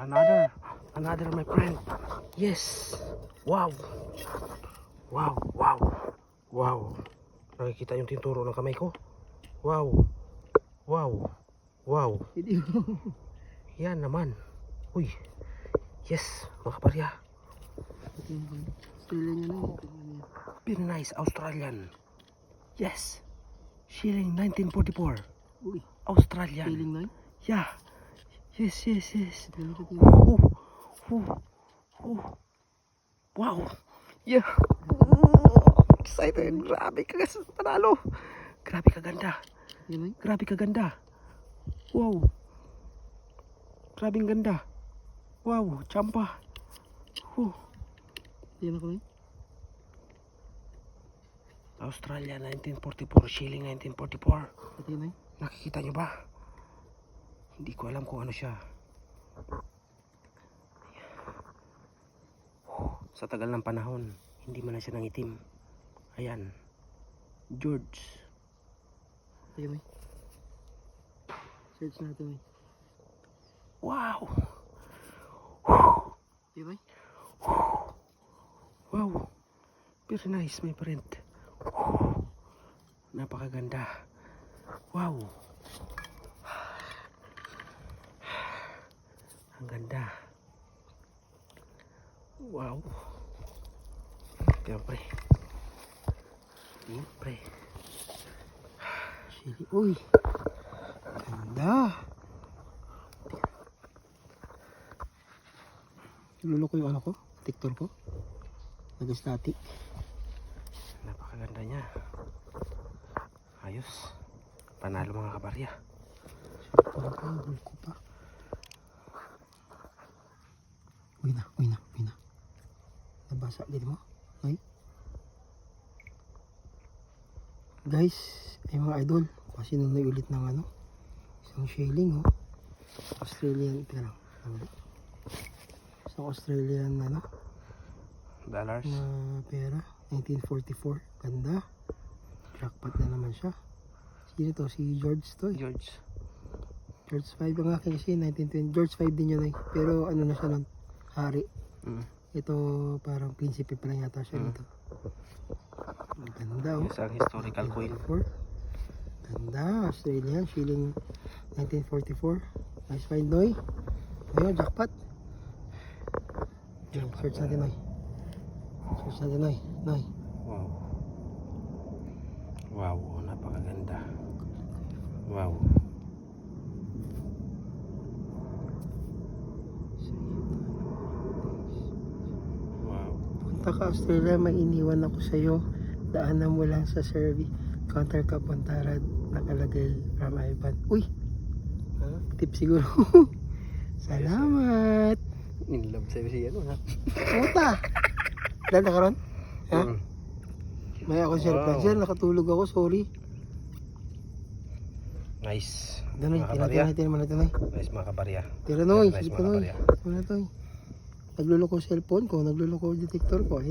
Another my friend. Yes. Wow. Wow. Nakikita yung tinturo ng kamay ko. Wow. Yan naman. Uy. Yes, mga kabarya. Very nice Australian. Yes. Shilling 1944. Uy. Australian. Shilling 9? Yeah. Yes. Wow. Yeah. Excited. Grabe ka panalo. Grabe kaganda. Grabe kaganda. Wow. Grabe ganda. Wow, champa. Yan ako Australia 1944, shilling 1944. Ito yun Nakikita nyo ba? Hindi ko alam kung ano siya. Sa tagal ng panahon, hindi man na siya nangitim. Ayan. George. Ito yun Search natin Wow. Ito yun Wow. Very nice, my friend. Napakaganda. Wow. Ang ganda. Wow. Siyempre. Uy. Ganda. Luloko yung ano ko, tiktor ko. Nag-static. Napakaganda niya. Ayos. Panalo mga kabarya. Parang ko pa. Uy na. Nabasa din mo. Ay. Guys, ay mga idol, kasi nung ulit ng ano, isang shilling Australian, teka lang. Isang Australian Dollars. na pera, 1944, ganda. Jackpot na naman siya. Sino to? Si George to eh. George 5 ang akin kasi 1920. George 5 din yun eh. Pero ano na siya nun, hari. Ito parang prinsipe pa lang yata siya dito. Ganda Isang historical coin. Ganda, Australian, shilling 1944. Nice find, Noy. Ayun, jackpot. Search natin, Noy. Noy. Wow, napakaganda. Wow. Punta ka Australia, may iniwan ako sa iyo. Daanan mo lang sa survey. Counter ka puntarad, nakalagay from Ivan. Uy! Tip siguro. Salamat! In love sa'yo siya ha? Puta! Dahil na karon? Ha? May ako surprise yan, nakatulog ako, sorry. Nice. Danoy, tinatin naman natin, Noy. Nice mga kabarya. Tira, Noy. Nice Ito, mga Noy. kabarya. Ito na, Noy. Nagluloko cellphone ko, nagluloko detector ko.